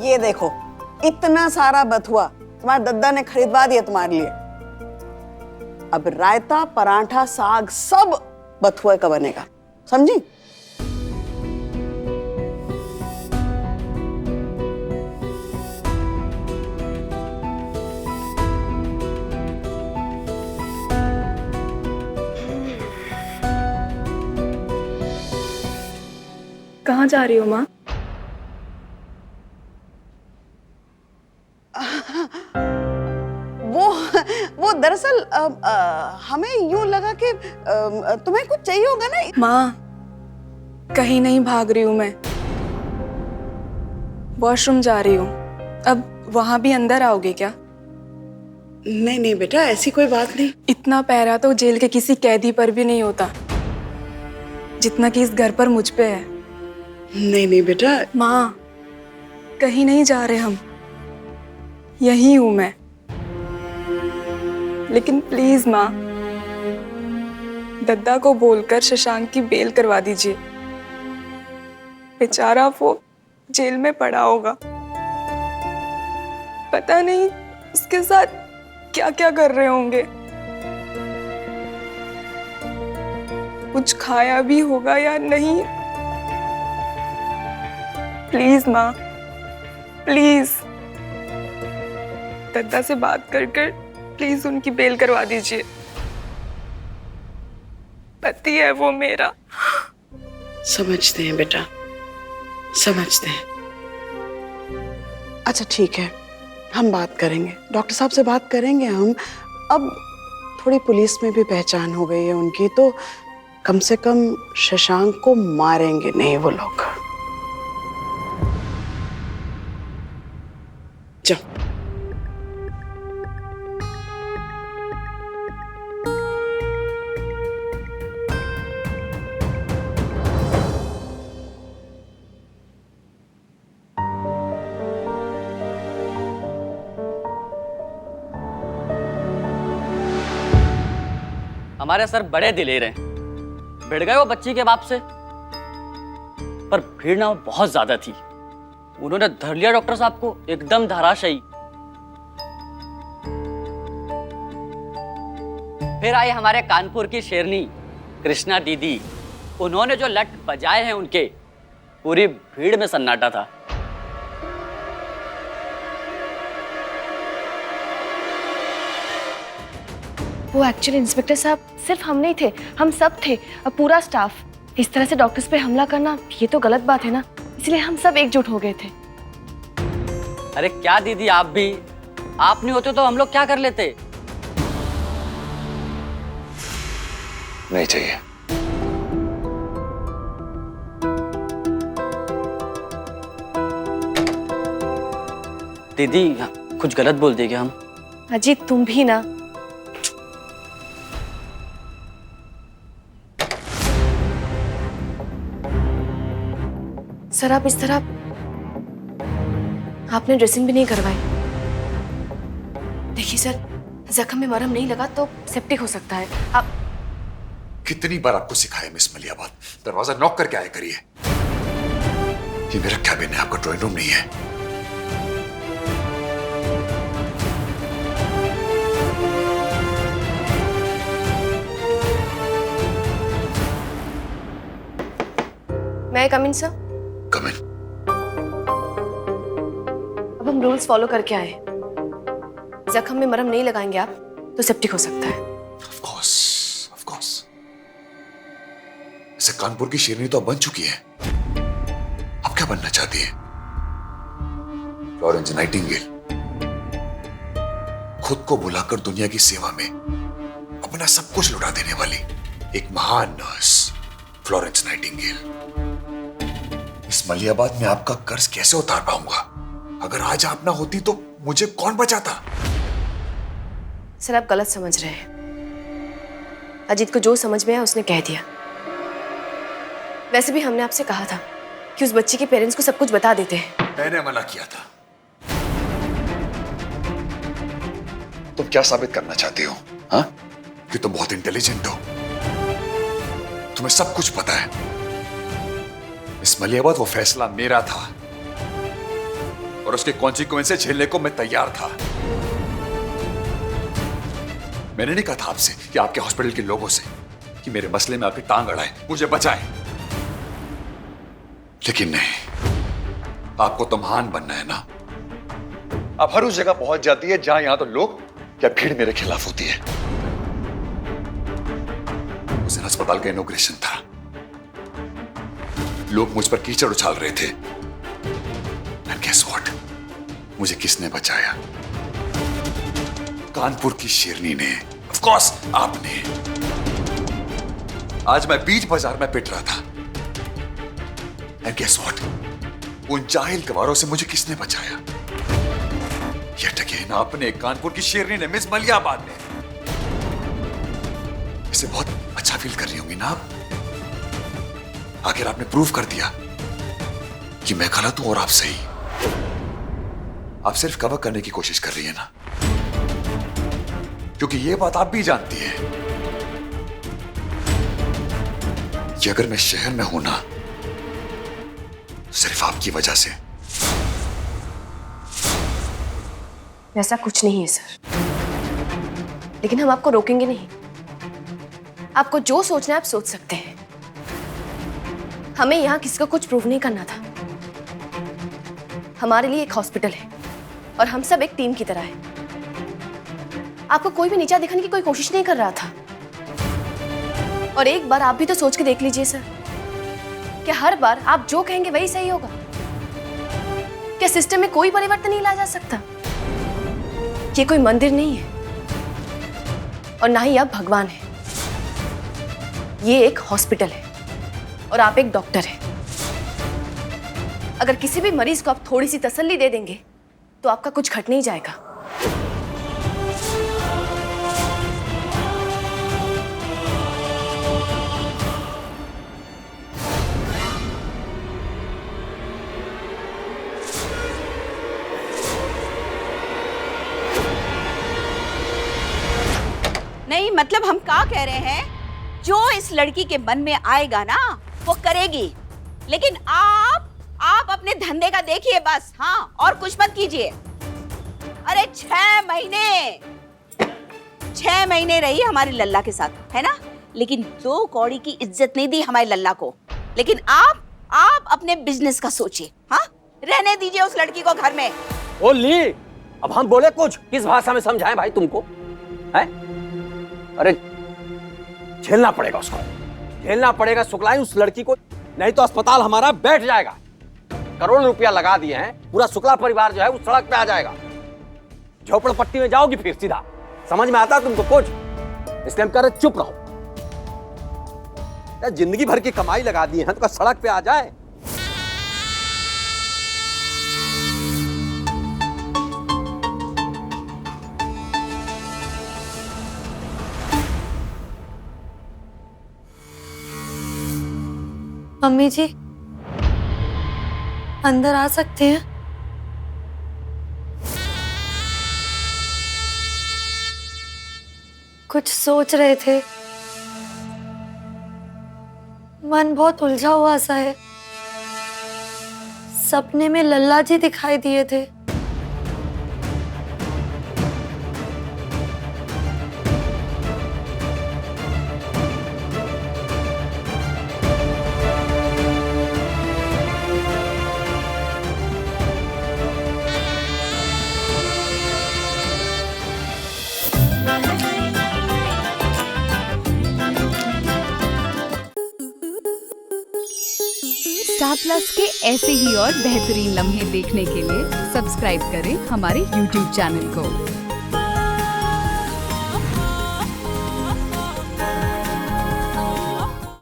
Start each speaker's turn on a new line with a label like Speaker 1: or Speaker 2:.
Speaker 1: ये देखो, इतना सारा बथुआ तुम्हारे दद्दा ने खरीदवा दिया तुम्हारे लिए। अब रायता, पराठा, साग सब बथुआ का बनेगा, समझी?
Speaker 2: कहाँ जा रही हो माँ?
Speaker 1: वो दरअसल हमें यूं लगा कि तुम्हें कुछ चाहिए होगा ना।
Speaker 2: माँ, कहीं नहीं भाग रही हूँ मैं, वॉशरूम जा रही हूँ। अब वहां भी अंदर आओगे क्या?
Speaker 1: नहीं नहीं बेटा, ऐसी कोई बात नहीं।
Speaker 2: इतना पहरा तो जेल के किसी कैदी पर भी नहीं होता जितना कि इस घर पर मुझ पे है।
Speaker 1: नहीं नहीं बेटा।
Speaker 2: माँ, कहीं नहीं जा रहे हम, यहीं हूं मैं। लेकिन प्लीज माँ, दद्दा को बोलकर शशांक की बेल करवा दीजिए। बेचारा वो जेल में पड़ा होगा, पता नहीं उसके साथ क्या क्या कर रहे होंगे। कुछ खाया भी होगा या नहीं। प्लीज माँ, प्लीज दद्दा से बात कर प्लीज उनकी बेल करवा दीजिए। पति है वो मेरा।
Speaker 1: समझते हैं बेटा, समझते हैं। अच्छा ठीक है, हम बात करेंगे, डॉक्टर साहब से बात करेंगे हम। अब थोड़ी पुलिस में भी पहचान हो गई है उनकी, तो कम से कम शशांक को मारेंगे नहीं वो लोग। जाओ।
Speaker 3: हमारे सर बड़े दिलेर हैं, भिड़ गए वो बच्ची के बाप से। पर भीड़ ना बहुत ज्यादा थी, उन्होंने धर लिया डॉक्टर साहब को एकदम धराशायी। फिर आई हमारे कानपुर की शेरनी कृष्णा दीदी, उन्होंने जो लट बजाए हैं उनके, पूरी भीड़ में सन्नाटा था।
Speaker 4: वो एक्चुअली इंस्पेक्टर साहब सिर्फ हम नहीं थे, हम सब थे, पूरा स्टाफ। इस तरह से डॉक्टर्स पे हमला करना ये तो गलत बात है ना, इसलिए हम सब एकजुट हो गए थे।
Speaker 3: अरे क्या दीदी, आप भी, आप नहीं होते तो हम लोग क्या कर लेते।
Speaker 5: नहीं चाहिए।
Speaker 3: दीदी कुछ गलत बोल दिए क्या हम?
Speaker 4: अजीत तुम भी ना। सर आप इस तरह, आपने ड्रेसिंग भी नहीं करवाई। देखिए सर, जख्म में मरहम नहीं लगा तो सेप्टिक हो सकता है। आप
Speaker 5: कितनी बार आपको सिखाया मिस मलियाबाद, दरवाजा नॉक करके आया करिए। ये मेरा कैबिन है, आपका ड्राइंग रूम नहीं है।
Speaker 4: मैं कम इन सर?
Speaker 5: कम इन।
Speaker 4: अब हम रूल्स फॉलो करके आए, जख्म में मरहम नहीं लगाएंगे आप तो सेप्टिक हो सकता है।
Speaker 5: Of course. ऐसे कानपुर की शेरनी तो अब बन चुकी है, अब क्या बनना चाहती है? फ्लोरेंस नाइटिंगेल, खुद को भुलाकर दुनिया की सेवा में अपना सब कुछ लुटा देने वाली एक महान नर्स फ्लोरेंस नाइटिंगेल। इस मलियाबाद में आपका कर्ज कैसे उतार पाऊंगा? अगर आज आप ना होती तो मुझे कौन बचाता?
Speaker 4: सर आप गलत समझ रहे हैं। अजीत को जो समझ में आया उसने कह दिया। वैसे भी हमने आपसे कहा था कि उस बच्ची के पेरेंट्स को सब कुछ बता देते हैं।
Speaker 5: मैंने मना किया था। तुम क्या साबित करना चाहती हो? हाँ? कि तुम बहुत इंटेलिजेंट हो, तुम्हें सब कुछ पता है। इस मलियाबाद वो फैसला मेरा था और उसके कॉन्सिक्वेंसेस झेलने को मैं तैयार था। मैंने नहीं कहा था आपसे कि आपके हॉस्पिटल के लोगों से कि मेरे मसले में आपकी टांग अड़ाएं, मुझे बचाएं। लेकिन नहीं, आपको तो महान बनना है ना। आप हर उस जगह पहुंच जाती है जहां यहां तो लोग या भीड़ मेरे खिलाफ होती है। उस दिन अस्पताल का इनॉग्रेशन था, लोग मुझ पर कीचड़ उछाल रहे थे। And guess what? मुझे किसने बचाया? कानपुर की शेरनी ने, ऑफ कोर्स आपने। आज मैं बीच बाजार में पिट रहा था। And guess what? उन जाहिल गवारों से मुझे किसने बचाया? Yet again आपने, कानपुर की शेरनी ने, मिस मलियाबाद ने। इसे बहुत अच्छा फील कर रही होंगी ना आप? आखिर आपने प्रूव कर दिया कि मैं गलत हूं और आप सही। आप सिर्फ कवर करने की कोशिश कर रही है ना, क्योंकि ये बात आप भी जानती है कि अगर मैं शहर में हूं ना, सिर्फ आपकी वजह से।
Speaker 4: ऐसा कुछ नहीं है सर, लेकिन हम आपको रोकेंगे नहीं। आपको जो सोचना है आप सोच सकते हैं। हमें यहाँ किसी को कुछ प्रूव नहीं करना था। हमारे लिए एक हॉस्पिटल है और हम सब एक टीम की तरह है। आपको कोई भी नीचा दिखाने की कोई कोशिश नहीं कर रहा था। और एक बार आप भी तो सोच के देख लीजिए सर, क्या हर बार आप जो कहेंगे वही सही होगा? क्या सिस्टम में कोई परिवर्तन नहीं लाया जा सकता? ये कोई मंदिर नहीं है और ना ही आप भगवान हैं। ये एक हॉस्पिटल है और आप एक डॉक्टर हैं। अगर किसी भी मरीज को आप थोड़ी सी तसल्ली दे देंगे तो आपका कुछ घट नहीं जाएगा।
Speaker 6: नहीं मतलब हम क्या कह रहे हैं, जो इस लड़की के मन में आएगा ना वो करेगी। लेकिन आप अपने धंधे का देखिए बस। हाँ, और कुछ मत कीजिए। अरे 6 महीने रही हमारी लल्ला के साथ, है ना? लेकिन 2 कौड़ी की इज्जत नहीं दी हमारी लल्ला को। लेकिन आप अपने बिजनेस का सोचिए। हाँ, रहने दीजिए उस लड़की को घर में।
Speaker 7: ओ ली, अब हम बोले कुछ, किस भाषा में समझाएं भाई तुमको? है? अरे झेलना पड़ेगा उसको, झेलना पड़ेगा शुक्लाई उस लड़की को, नहीं तो अस्पताल हमारा बैठ जाएगा। करोड़ों रुपया लगा दिए हैं, पूरा शुक्ला परिवार जो है वो सड़क पे आ जाएगा। झोपड़पट्टी में जाओगी फिर सीधा। समझ में आता है तुमको कुछ? इसलिए हम कह रहे चुप रहो। जिंदगी भर की कमाई लगा दी है तो सड़क पे आ जाए।
Speaker 8: मम्मी जी, अंदर आ सकते हैं? कुछ सोच रहे थे, मन बहुत उलझा हुआ सा है। सपने में लल्ला जी दिखाई दिए थे।
Speaker 9: स्टार प्लस के ऐसे ही और बेहतरीन लम्हे देखने के लिए सब्सक्राइब करें हमारे YouTube चैनल को।